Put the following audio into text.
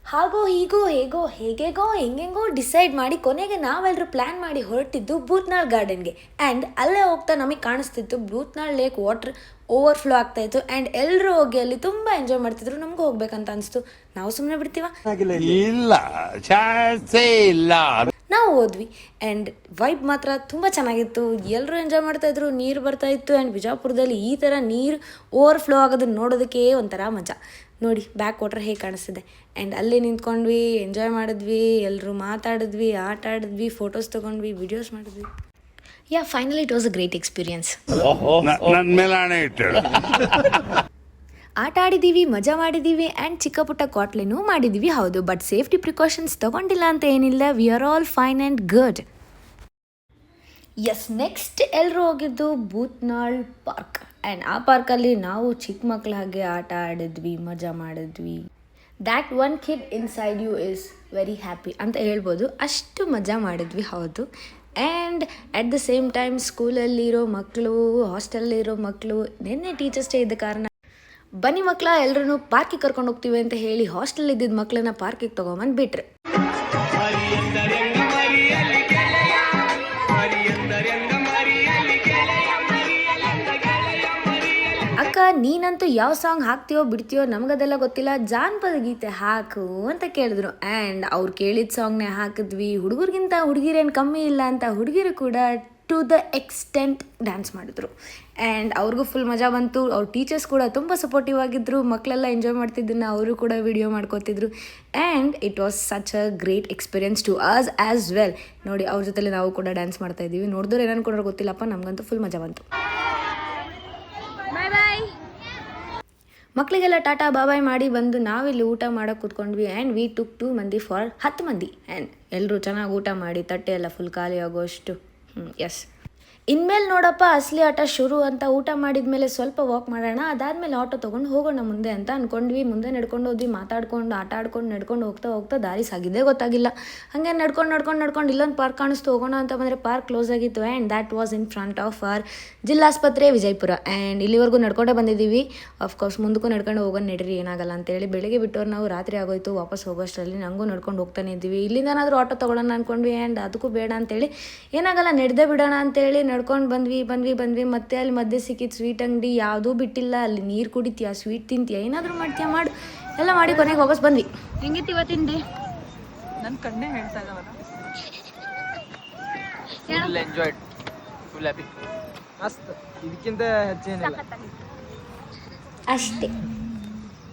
ಹಾಗೋ ಹೀಗೋ ಹೇಗೋ ಹೇಗೇಗೋ ಹೆಂಗೆಂಗೋ ಡಿಸೈಡ್ ಮಾಡಿ ಕೊನೆಗೆ ನಾವೆಲ್ಲರೂ ಪ್ಲ್ಯಾನ್ ಮಾಡಿ ಹೊರಟಿದ್ದು ಭೂತ್ನಾಳ್ ಗಾರ್ಡನ್ಗೆ. ಆ್ಯಂಡ್ ಅಲ್ಲೇ ಹೋಗ್ತಾ ನಮಗೆ ಕಾಣಿಸ್ತಿತ್ತು ಭೂತ್ನಾಳ್ ಲೇಕ್ ವಾಟರ್ ಓವರ್ಫ್ಲೋ ಆಗ್ತಾಯಿತ್ತು. ಆ್ಯಂಡ್ ಎಲ್ಲರೂ ಹೋಗಿ ಅಲ್ಲಿ ತುಂಬ ಎಂಜಾಯ್ ಮಾಡ್ತಿದ್ರು. ನಮಗೂ ಹೋಗ್ಬೇಕಂತ ಅನಿಸ್ತು. ನಾವು ಸುಮ್ಮನೆ ಬಿಡ್ತೀವ? ಇಲ್ಲ, ಚಾನ್ಸೇ ಇಲ್ಲ. ನಾವು ಹೋದ್ವಿ ಆ್ಯಂಡ್ ವೈಬ್ ಮಾತ್ರ ತುಂಬ ಚೆನ್ನಾಗಿತ್ತು. ಎಲ್ಲರೂ ಎಂಜಾಯ್ ಮಾಡ್ತಾಯಿದ್ರು, ನೀರು ಬರ್ತಾಯಿತ್ತು. ಆ್ಯಂಡ್ ಬಿಜಾಪುರದಲ್ಲಿ ಈ ಥರ ನೀರು ಓವರ್ಫ್ಲೋ ಆಗೋದನ್ನ ನೋಡೋದಕ್ಕೆ ಒಂಥರ ಮಜಾ. ನೋಡಿ ಬ್ಯಾಕ್ ವಾಟರ್ ಹೇಗೆ ಕಾಣಿಸ್ತಿದೆ. ಆ್ಯಂಡ್ ಅಲ್ಲೇ ನಿಂತ್ಕೊಂಡ್ವಿ, ಎಂಜಾಯ್ ಮಾಡಿದ್ವಿ, ಎಲ್ಲರೂ ಮಾತಾಡಿದ್ವಿ, ಆಟ ಆಡಿದ್ವಿ, ಫೋಟೋಸ್ ತೊಗೊಂಡ್ವಿ, ವಿಡಿಯೋಸ್ ಮಾಡಿದ್ವಿ. Yeah, finally it was a great experience. ನನ್ನ ಮೇಲೆ ಹಣೆ ಇಟ್ಟಳು. ಆಟ ಆಡಿದ್ದೀವಿ, ಮಜಾ ಮಾಡಿದ್ದೀವಿ ಆ್ಯಂಡ್ ಚಿಕ್ಕ ಪುಟ್ಟ ಕಾಟ್ಲೆನೂ ಮಾಡಿದ್ದೀವಿ, ಹೌದು. ಬಟ್ ಸೇಫ್ಟಿ ಪ್ರಿಕಾಷನ್ಸ್ ತೊಗೊಂಡಿಲ್ಲ ಅಂತ ಏನಿಲ್ಲ. We are all fine and good. Yes, next ಎಲ್ಲರೂ ಹೋಗಿದ್ದು ಭೂತ್ನಾಳ್ ಪಾರ್ಕ್. ಆ್ಯಂಡ್ ಆ ಪಾರ್ಕಲ್ಲಿ ನಾವು ಚಿಕ್ಕ ಮಕ್ಳ ಹಾಗೆ ಆಟ ಆಡಿದ್ವಿ, ಮಜಾ ಮಾಡಿದ್ವಿ. That one kid inside you is very happy ಅಂತ ಹೇಳ್ಬೋದು. ಅಷ್ಟು ಮಜಾ ಮಾಡಿದ್ವಿ, ಹೌದು. And at the same time ಸ್ಕೂಲಲ್ಲಿರೋ ಮಕ್ಕಳು, ಹಾಸ್ಟೆಲಲ್ಲಿರೋ ಮಕ್ಕಳು, ನಿನ್ನೆ ಟೀಚರ್ಸ್ ಡೇ ಇದ್ದ ಕಾರಣ ಬನ್ನಿ ಮಕ್ಕಳ ಎಲ್ಲರೂ ಪಾರ್ಕಿಗೆ ಕರ್ಕೊಂಡು ಹೋಗ್ತೀವಿ ಅಂತ ಹೇಳಿ ಹಾಸ್ಟೆಲ್ ಇದ್ದಿದ್ದ ಮಕ್ಕಳನ್ನ ಪಾರ್ಕಿಗೆ ತೊಗೊಂಬಂದು ಬಿಟ್ರೆ. ಅಕ್ಕ, ನೀನಂತೂ ಯಾವ ಸಾಂಗ್ ಹಾಕ್ತೀಯೋ ಬಿಡ್ತೀಯೋ ನಮಗದೆಲ್ಲ ಗೊತ್ತಿಲ್ಲ, ಜಾನಪದ ಗೀತೆ ಹಾಕು ಅಂತ ಕೇಳಿದ್ರು. ಆ್ಯಂಡ್ ಅವ್ರು ಕೇಳಿದ ಸಾಂಗ್ನೇ ಹಾಕಿದ್ವಿ. ಹುಡುಗರಿಗಿಂತ ಹುಡುಗಿರೇನು ಕಮ್ಮಿ ಇಲ್ಲ ಅಂತ ಹುಡುಗಿರು ಕೂಡ ಟು ದ ಎಕ್ಸ್ಟೆಂಟ್ ಡ್ಯಾನ್ಸ್ ಮಾಡಿದ್ರು. ಆ್ಯಂಡ್ ಅವ್ರಿಗೂ ಫುಲ್ ಮಜಾ ಬಂತು. ಅವ್ರ ಟೀಚರ್ಸ್ ಕೂಡ ತುಂಬ ಸಪೋರ್ಟಿವ್ ಆಗಿದ್ದರು. ಮಕ್ಕಳೆಲ್ಲ ಎಂಜಾಯ್ ಮಾಡ್ತಿದ್ದನ್ನು ಅವರು ಕೂಡ ವಿಡಿಯೋ ಮಾಡ್ಕೋತಿದ್ರು. And it was such a great experience to us as well. ನೋಡಿ, ಅವ್ರ ಜೊತೆಲಿ ನಾವು ಕೂಡ ಡ್ಯಾನ್ಸ್ ಮಾಡ್ತಾಯಿದ್ದೀವಿ. ನೋಡಿದ್ರೆ ಏನು ಅನ್ಕೊಂಡ್ರೆ ಗೊತ್ತಿಲ್ಲಪ್ಪ, ನಮಗಂತೂ ಫುಲ್ ಮಜಾ ಬಂತು. ಮಕ್ಕಳಿಗೆಲ್ಲ ಟಾಟಾ ಬಾಬಾಯ್ ಮಾಡಿ ಬಂದು ನಾವಿಲ್ಲಿ ಊಟ ಮಾಡೋಕ್ಕೆ ಕೂತ್ಕೊಂಡ್ವಿ. ಆ್ಯಂಡ್ ವಿ ಟುಕ್ 2 ಮಂದಿ ಫಾರ್ 10 ಮಂದಿ. ಆ್ಯಂಡ್ ಎಲ್ಲರೂ ಚೆನ್ನಾಗಿ ಊಟ ಮಾಡಿ ತಟ್ಟೆ ಎಲ್ಲ ಫುಲ್ ಖಾಲಿ ಆಗೋಷ್ಟು. ಎಸ್, ಇನ್ಮೇಲೆ ನೋಡಪ್ಪ ಅಸಲಿ ಆಟ ಶುರು ಅಂತ ಊಟ ಮಾಡಿದ ಮೇಲೆ ಸ್ವಲ್ಪ ವಾಕ್ ಮಾಡೋಣ, ಅದಾದಮೇಲೆ ಆಟೋ ತೊಗೊಂಡು ಹೋಗೋಣ ಮುಂದೆ ಅಂತ ಅಂದ್ಕೊಂಡ್ವಿ. ಮುಂದೆ ನಡ್ಕೊಂಡು ಹೋದ್ವಿ, ಮಾತಾಡ್ಕೊಂಡು ಆಟ ಆಡ್ಕೊಂಡು ನಡ್ಕೊಂಡು ಹೋಗ್ತಾ ದಾರಿ ಸಾಗಿದ್ದೇ ಗೊತ್ತಾಗಿಲ್ಲ. ಹಾಗೆ ನಡ್ಕೊಂಡು ಇಲ್ಲೊಂದು ಪಾರ್ಕ್ ಕಾಣಿಸ್ತು, ಹೋಗೋಣ ಅಂತ ಬಂದರೆ ಪಾರ್ಕ್ ಕ್ಲೋಸ್ ಆಗಿತ್ತು. And that was in front of our ಜಿಲ್ಲಾಸ್ಪತ್ರೆ ವಿಜಯಪುರ. ಆ್ಯಂಡ್ ಇಲ್ಲಿವರೆಗೂ ನಡ್ಕೊಂಡೇ ಬಂದಿದ್ದೀವಿ. ಅಫ್ಕೋರ್ಸ್ ಮುಂದಕ್ಕೂ ನಡ್ಕೊಂಡು ಹೋಗೋಣ ನಡೀರಿ, ಏನಾಗಲ್ಲ ಅಂತೇಳಿ ಬೆಳಗ್ಗೆ ಬಿಟ್ಟವ್ರು ನಾವು ರಾತ್ರಿ ಆಗೋಯ್ತು. ವಾಪಸ್ ಹೋಗೋಷ್ಟರಲ್ಲಿ ನನಗೂ ನಡ್ಕೊಂಡು ಹೋಗ್ತಾನೆ ಇದ್ದೀವಿ. ಇಲ್ಲಿಂದನಾದರೂ ಆಟೋ ತೊಗೊಳ್ಳೋಣ ಅಂದ್ಕೊಂಡ್ವಿ. ಆ್ಯಂಡ್ ಅದಕ್ಕೂ ಬೇಡ ಅಂತೇಳಿ ಏನಾಗಲ್ಲ ನಡೆದೇ ಬಿಡೋಣ ಅಂತೇಳಿ ನಡ್ಕೊಂಡು ಬಂದ್ವಿ. ಮತ್ತೆ ಅಲ್ಲಿ ಮಧ್ಯೆ ಸಿಕ್ಕಿದ್ದು ಸ್ವೀಟ್ ಅಂಗಡಿ, ಯಾವುದೂ ಬಿಟ್ಟಿಲ್ಲ. ಅಲ್ಲಿ ನೀರು ಕುಡಿತೀಯಾ, ಸ್ವೀಟ್ ತಿಂತೀಯಾ, ಏನಾದರೂ ಮಾಡ್ತೀಯಾ ಮಾಡು, ಎಲ್ಲ ಮಾಡಿ ಕೊನೆಗೆ ವಾಪಸ್ ಬಂದ್ವಿ. ಹೆಂಗಿತ್ತು ಇವತ್ತಿನ ಡೇ? ನನ್ನ ಕಣ್ಣೇ ಹೇಳ್ತಾ ಇದ್ದಾವಲ್ಲ. Full enjoyed, full happy. ಮಸ್ತ್, ಇದಕ್ಕಿಂತ ಹೆಚ್ಚೇನಿಲ್ಲ ಅಷ್ಟೇ.